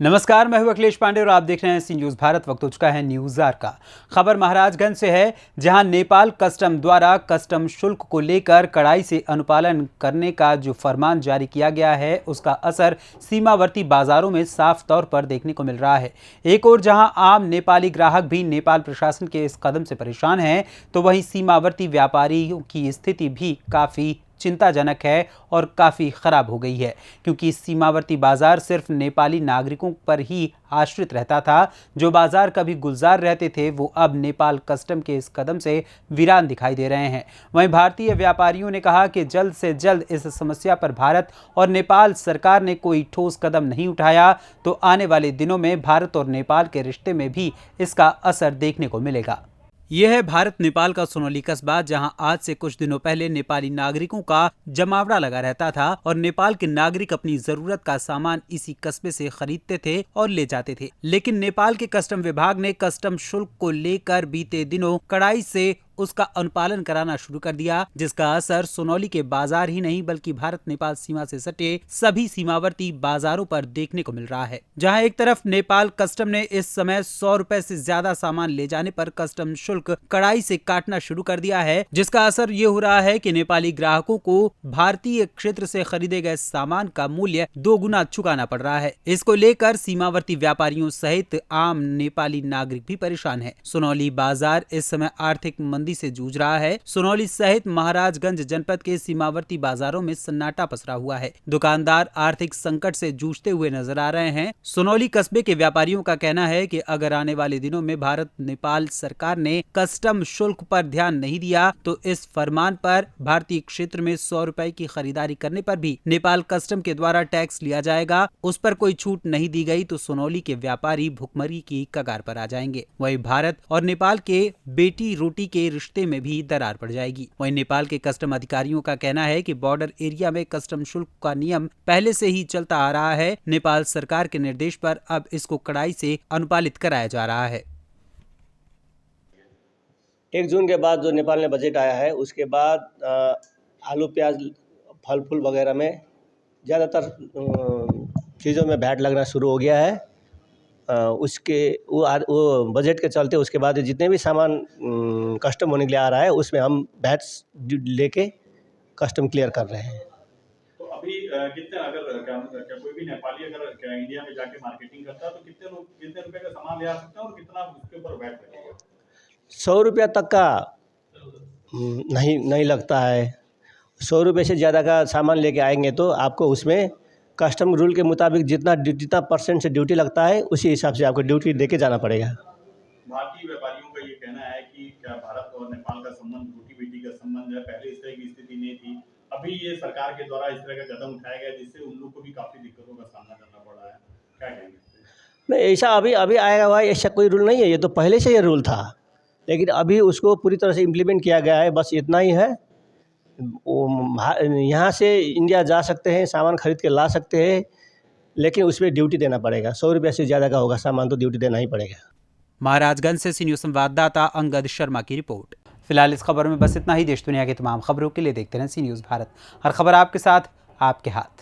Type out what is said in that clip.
नमस्कार, मैं हूं अखिलेश पांडे और आप देख रहे हैं सी न्यूज़ भारत। वक्त हो चुका है न्यूज़ आर का। खबर महाराजगंज से है, जहां नेपाल कस्टम द्वारा कस्टम शुल्क को लेकर कड़ाई से अनुपालन करने का जो फरमान जारी किया गया है, उसका असर सीमावर्ती बाजारों में साफ तौर पर देखने को मिल रहा है। एक ओर जहां आम नेपाली ग्राहक भी नेपाल प्रशासन के इस कदम से परेशान हैं, तो वहीं सीमावर्ती व्यापारियों की स्थिति भी काफ़ी चिंताजनक है और काफ़ी ख़राब हो गई है, क्योंकि सीमावर्ती बाज़ार सिर्फ नेपाली नागरिकों पर ही आश्रित रहता था। जो बाज़ार कभी गुलजार रहते थे, वो अब नेपाल कस्टम के इस कदम से वीरान दिखाई दे रहे हैं। वहीं भारतीय व्यापारियों ने कहा कि जल्द से जल्द इस समस्या पर भारत और नेपाल सरकार ने कोई ठोस कदम नहीं उठाया तो आने वाले दिनों में भारत और नेपाल के रिश्ते में भी इसका असर देखने को मिलेगा। यह है भारत नेपाल का सोनौली कस्बा, जहां आज से कुछ दिनों पहले नेपाली नागरिकों का जमावड़ा लगा रहता था और नेपाल के नागरिक अपनी जरूरत का सामान इसी कस्बे से खरीदते थे और ले जाते थे। लेकिन नेपाल के कस्टम विभाग ने कस्टम शुल्क को लेकर बीते दिनों कड़ाई से उसका अनुपालन कराना शुरू कर दिया, जिसका असर सोनौली के बाजार ही नहीं बल्कि भारत नेपाल सीमा से सटे सभी सीमावर्ती बाजारों पर देखने को मिल रहा है। जहां एक तरफ नेपाल कस्टम ने इस समय 100 रुपए से ज्यादा सामान ले जाने पर कस्टम शुल्क कड़ाई से काटना शुरू कर दिया है, जिसका असर ये हो रहा है कि नेपाली ग्राहकों को भारतीय क्षेत्र से खरीदे गए सामान का मूल्य 2 गुना चुकाना पड़ रहा है। इसको लेकर सीमावर्ती व्यापारियों सहित आम नेपाली नागरिक भी परेशान है। सोनौली बाजार इस समय आर्थिक मंदी से जूझ रहा है। सोनौली सहित महाराजगंज जनपद के सीमावर्ती बाजारों में सन्नाटा पसरा हुआ है। दुकानदार आर्थिक संकट से जूझते हुए नजर आ रहे हैं। सोनौली कस्बे के व्यापारियों का कहना है कि अगर आने वाले दिनों में भारत नेपाल सरकार ने कस्टम शुल्क पर ध्यान नहीं दिया तो इस फरमान पर भारतीय क्षेत्र में 100 रुपए की खरीदारी करने पर भी नेपाल कस्टम के द्वारा टैक्स लिया जाएगा। उस पर कोई छूट नहीं दी गई तो सोनौली के व्यापारी भुखमरी की कगार पर आ जाएंगे। वहीं भारत और नेपाल के बेटी रोटी के रिश्ते में भी दरार पड़ जाएगी। वहीं नेपाल के कस्टम अधिकारियों का कहना है कि बॉर्डर एरिया में कस्टम शुल्क का नियम पहले से ही चलता आ रहा है। नेपाल सरकार के निर्देश पर अब इसको कड़ाई से अनुपालित कराया जा रहा है। 1 जून के बाद जो नेपाल में बजट आया है, उसके बाद आलू प्याज फल फूल वगैरह में ज़्यादातर चीज़ों में वैट लगना शुरू हो गया है। उसके वो बजट के चलते उसके बाद जितने भी सामान कस्टम होने के लिए आ रहा है, उसमें हम वैट लेके कस्टम क्लियर कर रहे हैं। तो अभी कितने अगर क्या कोई भी नेपाली अगर इंडिया में जाके मार्केटिंग करता है तो कितने रुपए का सामान ले आ सकता है और कितना उसके ऊपर वैट लगेगा? 100 रुपया तक का नहीं लगता है। 100 रुपये से ज़्यादा का सामान लेके आएंगे तो आपको उसमें कस्टम रूल के मुताबिक जितना परसेंट से ड्यूटी लगता है, उसी हिसाब से आपको ड्यूटी देके जाना पड़ेगा। भारतीय व्यापारियों का ये कहना है कि क्या भारत और नेपाल का संबंध रोटी बेटी का संबंध है, पहले इस तरह की स्थिति नहीं थी। अभी ये सरकार के द्वारा इस तरह का कदम उठाया गया जिससे उन लोग को भी काफ़ी दिक्कतों का सामना करना पड़ रहा है। क्या कहेंगे? नहीं, ऐसा अभी आएगा भाई, ऐसा कोई रूल नहीं है। ये तो पहले से ये रूल था, लेकिन अभी उसको पूरी तरह से इम्प्लीमेंट किया गया है। बस इतना ही है, यहाँ से इंडिया जा सकते हैं, सामान खरीद के ला सकते हैं, लेकिन उसमें ड्यूटी देना पड़ेगा। 100 रुपये से ज़्यादा का होगा सामान तो ड्यूटी देना ही पड़ेगा। महाराजगंज से सी न्यूज़ संवाददाता अंगद शर्मा की रिपोर्ट। फिलहाल इस खबर में बस इतना ही। देश दुनिया की तमाम खबरों के लिए देखते रहें सी न्यूज़ भारत। हर खबर आपके साथ, आपके हाथ।